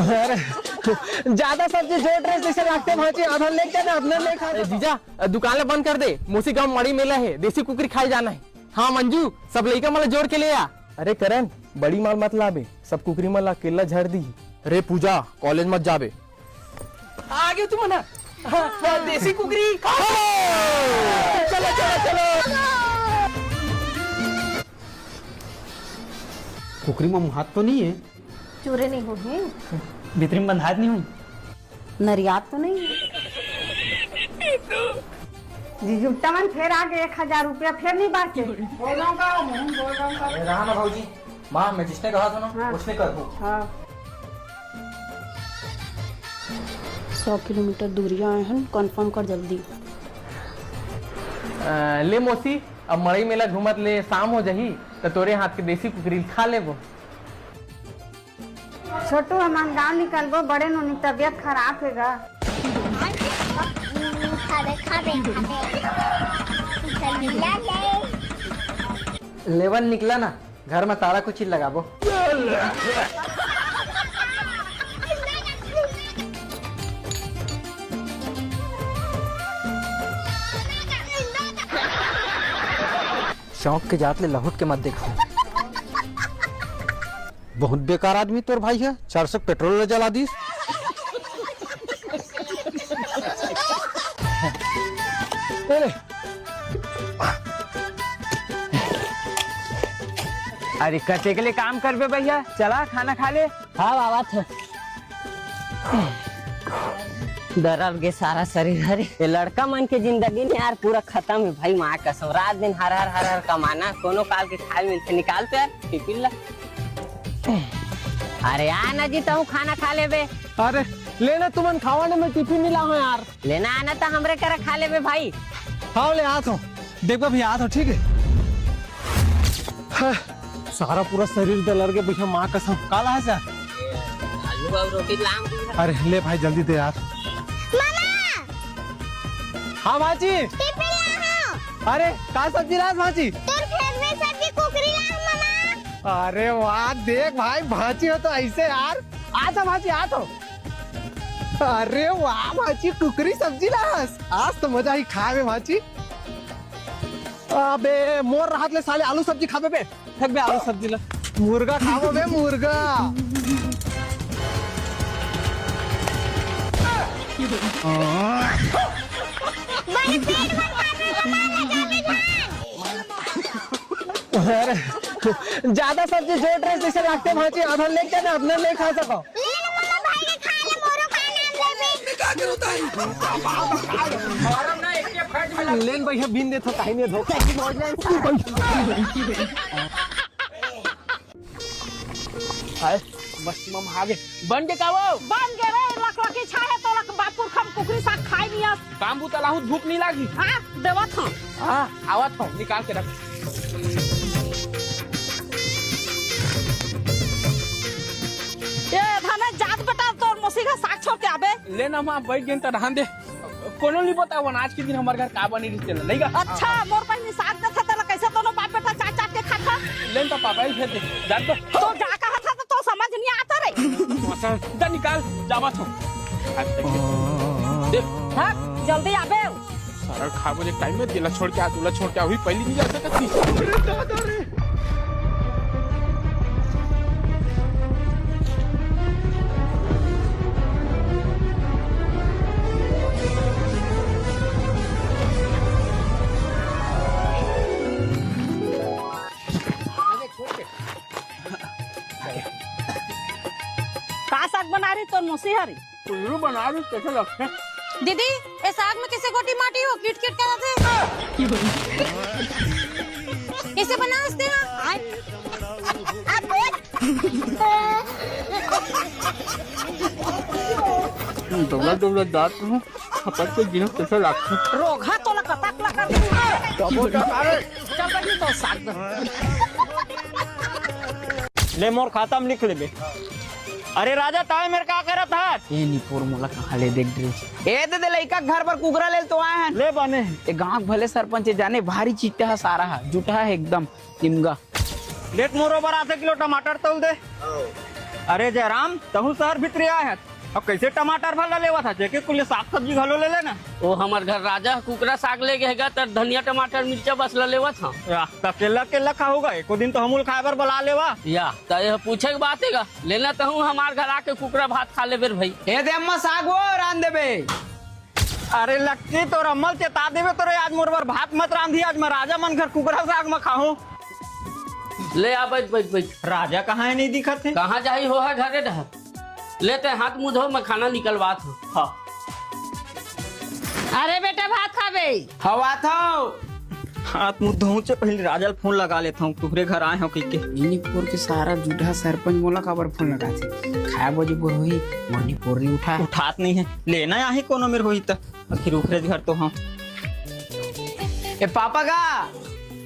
अरे ज्यादा सब्जी जोड़ रहे जैसे लगते भाजी आधा ले क्या ना अपने ले खा। जीजा दुकान बंद कर दे, मोसी गाँव मड़ी मेला है, देसी कुकरी खाई जाना है। हाँ मंजू सब लड़का मला जोड़ के ले आ। अरे करण बड़ी माल मत लाबे, सब कुकरी मला केला झड़ दी। अरे पूजा कॉलेज मत जाबे। आगे तू मना देसी कुकरी चलो चलो चलो। कुकरी में हाथ तो नहीं है? चूरे नहीं हो गए, भीतरी में बंधात नहीं हूँ, नरियात तो नहीं है। जुट्टा मन फिर आ गए 1000 रुपया फिर नहीं बांटे। रहा ना भाजी माँ, मैं जिसने कहा था ना हाँ। उसने कर दो। हाँ 100 किलोमीटर दूरियां आए हैं, कंफर्म कर जल्दी। ले मौसी अब मड़ई मेला घूमत ले, शाम हो जाही तो तोरे हाथ के देसी कुकरी खा लेबो। छोटू हमारे गाँव निकलबो, बड़े नोनी तबियत खराब हैगा। लेवन निकला ना, घर में तारा कुछ ही लगाबो। शौक के जात ले लहुट के मत देखो। बहुत बेकार आदमी तोर भाई है, 400 पेट्रोल ले जला दी। अरे कटे के लिए काम कर बे भैया, चला खाना खा ले। हाँ बाबा था दर्द के सारा शरीर हरे। ये लड़का मन के जिंदगी ने यार पूरा खत्म है भाई, माँ कसम। रात दिन हर हर हर हर कमाना, कोनो काल के खाए मिलते निकाल तो यार टिफिन ला। अरे आना जी तो खाना खा ले बे। अरे लेना तुमन खावाने में टिफिन नहीं लाओ यार। लेना आना तो हमरे कर खा ले बे भाई। हाँ ले आ तो देखो भैया आ तो ठीक है। हाँ, सारा पूरा शरीर दलर के भैया माँ कसम। काला है सर आलू और रोटी लाम। अरे ले भाई जल्दी दे यार। हाँ भाजी। अरे का सब्जी ला भाजी? सब्जी कुकरी ला मामा। अरे वाह देख भाई भाजी हो तो ऐसे यार। आ तो भाजी आ तो। अरे वाह भाजी कुकरी सब्जी लास, आज तो मजा ही खावे भाजी। अबे मोर राहत ले साले आलू सब्जी खाबे बे। थक बे आलू सब्जी ला। मुर्गा खाबो बे मुर्गा। अरे ज्यादा सब्जी जोड़ रहे जैसे लगते भाजी आधा ले क्या ना अपने ले खा सको। लेन भैया बिन दे तो कहीं नहीं धोखा। बस मम आगे बन के कावो बन गे रे, लक लकी छाहे तो लक बापुर खम कुकरी साग खाई नहीं आस। काम बुता लाहू भूख नहीं लागी। हां देवत हूं। हाँ आवत हो निकाल के रख। ए धने जात बेटा तोर मोसी का साग छोड़ के आबे। लेना माँ बैठ गए तो रहन दे। कोनो नहीं बताओ आज के दिन हमारे घर का बनी रिश्ते नहीं का। अच्छा मोर पास साग दे था कैसे दोनों बाप बेटा चाट चाट के खाता। लेन तो पापा ही फेंक दे जान दो। तो जा कहा था तो समझ नहीं आता रे। जा निकाल जावत हो दे। हां जल्दी आबे। सारा खाबो जे टाइम में दिला छोड़ के आ, दूल्हा छोड़ के हुई पहली नहीं जा सकती। अरे दादा रे का साग बना रही तोर मोसी हरी? उल्लू बना रही कैसे लगते हैं? दीदी ए साग में कैसे गोटी माटी हो किट किट करते कैसे बनाते ना? डोला डोला दांत हूँ खपत के जिन्हें कैसे लगते हैं? रोगा तो लकताक लगा चल तो साग ले मोर खाता में लिख ले बे। अरे राजा ताए मेरे का करत था? ये निपुर मोला कहाँ ले देख ड्रेस। ए दे लइका घर पर कुकरा ले तो आए हैं। ले बने ये गांव भले सरपंच जाने भारी चीटा है, सारा है जुटा है एकदम तिमगा। लेट मोरो बर आधा किलो टमाटर तोल दे। अरे जयराम तहु शहर भीतरे आए हैं अब कैसे टमाटर भला लेवा था जेके कुल साग सब्जी घलो ले लेना ओ हमार घर राजा कुकरा साग लेके हैगा तर धनिया टमाटर मिर्चा बस ला लेवा था या केला केला खाओगा एको दिन तो हमूल खाए बर बुला लेवा या त यह पूछे के बात हैगा लेना तो हूँ हमार घर आके कुकरा भात खा ले बेर भाई ए दे अम्मा साग वो रान देबे। अरे लक्की तो रमल चेता देवे तोरे आज मोर बर भात मत रांधी आज मैं राजा मन घर कुकरा साग में खाऊं ले आ बैठ बैठ बैठ राजा कहाँ है नहीं दिखत है कहाँ जाही हो है घरे ढह लेते हाथ मुँह धो मैं खाना निकलवात हूँ। हाँ अरे बेटा भात खाबे हवा था हाथ मुंह धोऊं से पहले राजा फोन लगा लेता हूँ तुहरे घर आए हो कह के मणिपुर के सारा जूठा सरपंच मोला काबर फोन लगा थे खाए बजे बोर होई मणिपुर नहीं उठा उठात नहीं है लेना आहे कोनो मेरे होई त आखिर उखरे घर तो हाँ ए पापा का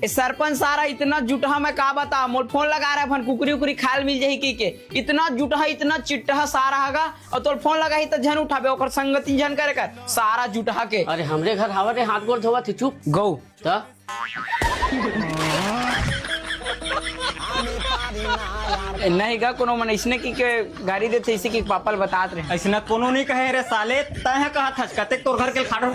ए सरपंच सारा इतना जुटहा में का बता मोल फोन लगा रहा है कुकरी उकरी खाल मिल जाही की के इतना जुटहा इतना चिट्टहा सारा हगा और तोर फोन लगा ही तो झन उठाबे ओकर संगति झन करे कर सारा जुटहा के अरे हमरे घर हवा रे हाथ गोड़ धोवा थे चुप गौ त नहीं गा कोनो मन इसने की के गाड़ी देते इसी की पापा बतात रहे ऐसा कोनो नहीं कहे रे साले तय कहा था कते तोर घर के खाड़ो